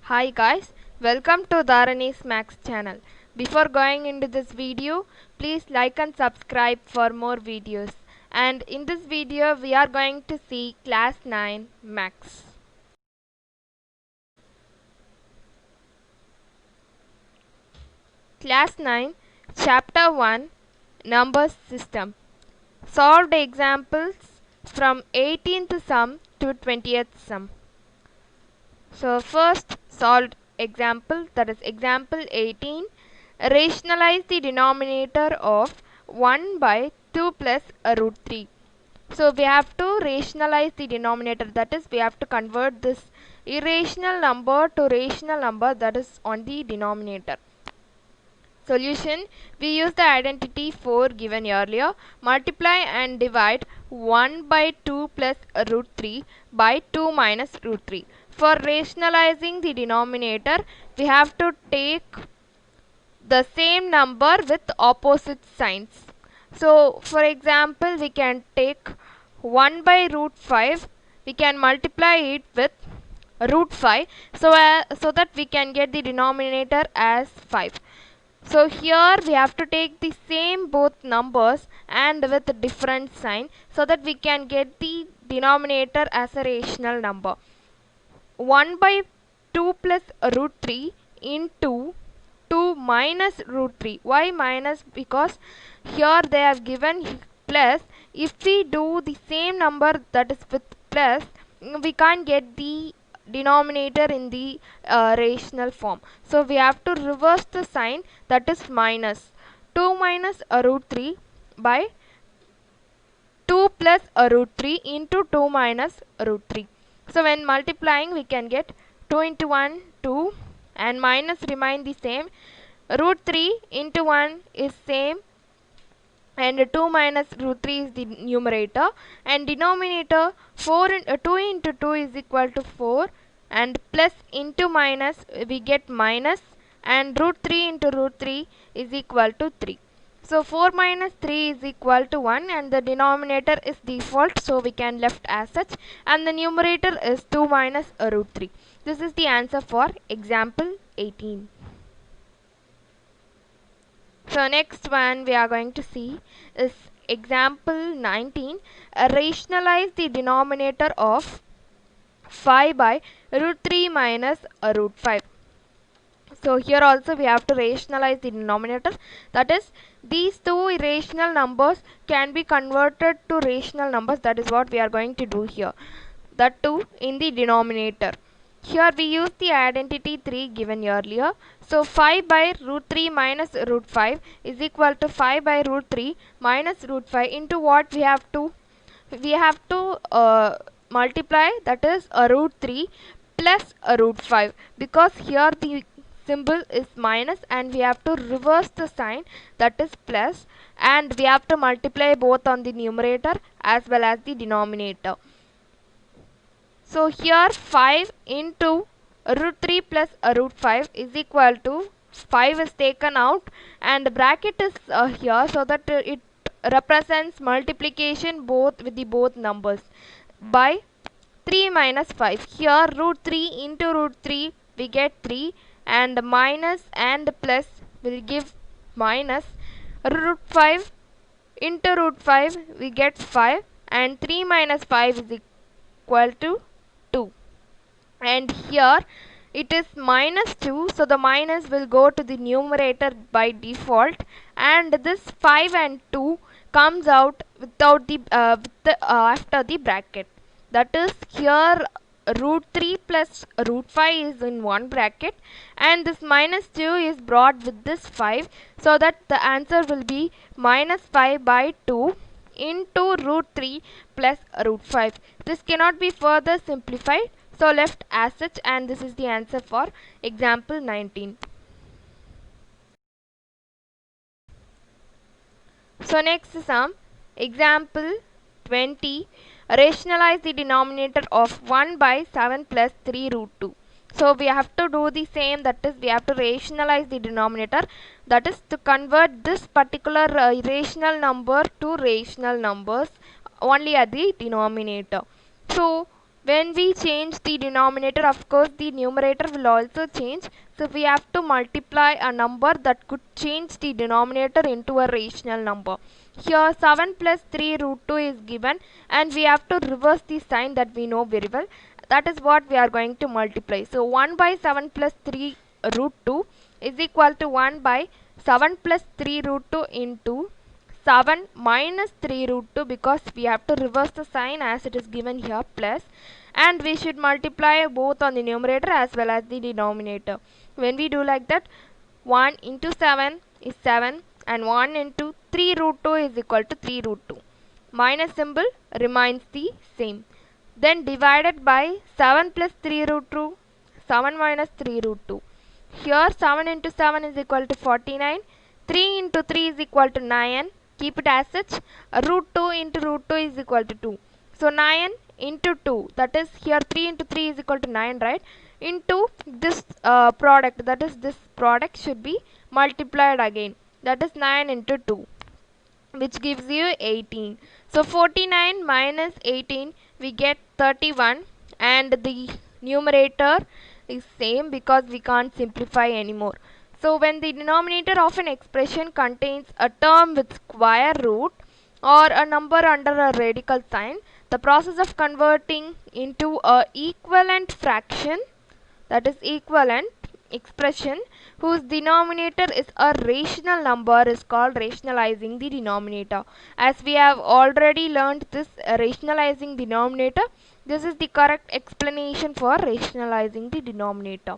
Hi guys, welcome to Dharani's Max channel. Before going into this video, please like and subscribe for more videos. And in this video, we are going to see Class 9 Max. Class 9, Chapter 1, Numbers System. Solved examples from 18th sum to 20th sum. So first solved example, that is example 18. Rationalize the denominator of 1 by 2 plus root 3. So we have to rationalize the denominator, that is we have to convert this irrational number to rational number, that is on the denominator. Solution: we use the identity 4 given earlier. Multiply and divide 1 by 2 plus root 3 by 2 minus root 3. For rationalizing the denominator, we have to take the same number with opposite signs. So for example, we can take 1 by root 5, we can multiply it with root 5 so that we can get the denominator as 5. So here we have to take the same both numbers and with a different sign so that we can get the denominator as a rational number. 1 by 2 plus root 3 into 2 minus root 3. Why minus? Because here they have given plus. If we do the same number, that is with plus, we can't get the denominator in the rational form. So we have to reverse the sign, that is minus. 2 minus root 3 by 2 plus root 3 into 2 minus root 3. So when multiplying, we can get 2 into 1, 2, and minus remain the same. Root 3 into 1 is same, and 2 minus root 3 is the numerator, and denominator 2 into 2 is equal to 4, and plus into minus we get minus, and root 3 into root 3 is equal to 3. So 4 minus 3 is equal to 1, and the denominator is default, so we can left as such, and the numerator is 2 minus root 3. This is the answer for example 18. So next one we are going to see is example 19. Rationalize the denominator of 5 by root 3 minus root 5. So here also we have to rationalize the denominator, that is these two irrational numbers can be converted to rational numbers. That is what we are going to do here, that too in the denominator. Here we use the identity 3 given earlier. So 5 by root 3 minus root 5 is equal to 5 by root 3 minus root 5 into what we have to? We have to multiply, that is root 3 plus root 5, because here the symbol is minus and we have to reverse the sign, that is plus, and we have to multiply both on the numerator as well as the denominator. So here 5 into root 3 plus root 5 is equal to 5 is taken out and bracket is here so that it represents multiplication both with the both numbers by 3 minus 5. Here root 3 into root 3 we get 3, and minus and plus will give minus. Root 5 into root 5 we get 5, and 3 minus 5 is equal to 2, and here it is minus 2, so the minus will go to the numerator by default, and this 5 and 2 comes out without the after the bracket, that is here root 3 plus root 5 is in one bracket, and this minus 2 is brought with this 5, so that the answer will be minus 5 by 2 into root 3 plus root 5. This cannot be further simplified, so left as such, and this is the answer for example 19. So next sum, example 20. Rationalize the denominator of 1 by 7 plus 3 root 2. So we have to do the same, that is we have to rationalize the denominator, that is to convert this particular irrational number to rational numbers only at the denominator. So When we change the denominator, of course the numerator will also change. So we have to multiply a number that could change the denominator into a rational number. Here 7 plus 3 root 2 is given, and we have to reverse the sign that we know very well. That is what we are going to multiply. So 1 by 7 plus 3 root 2 is equal to 1 by 7 plus 3 root 2 into 7 minus 3 root 2, because we have to reverse the sign as it is given here plus, and we should multiply both on the numerator as well as the denominator. When we do like that, 1 into 7 is 7, and 1 into 3 root 2 is equal to 3 root 2. Minus symbol remains the same. Then divided by 7 plus 3 root 2, 7 minus 3 root 2. Here 7 into 7 is equal to 49. 3 into 3 is equal to 9. Keep it as such. Root 2 into root 2 is equal to 2. So 9 into 2, that is here 3 into 3 is equal to 9, right? Into this product, that is this product should be multiplied again. That is 9 into 2, which gives you 18. So 49 minus 18, we get 31, and the numerator is same because we can't simplify anymore. So when the denominator of an expression contains a term with square root or a number under a radical sign, the process of converting into a equivalent fraction, that is equivalent expression whose denominator is a rational number, is called rationalizing the denominator. As we have already learned this rationalizing denominator, this is the correct explanation for rationalizing the denominator.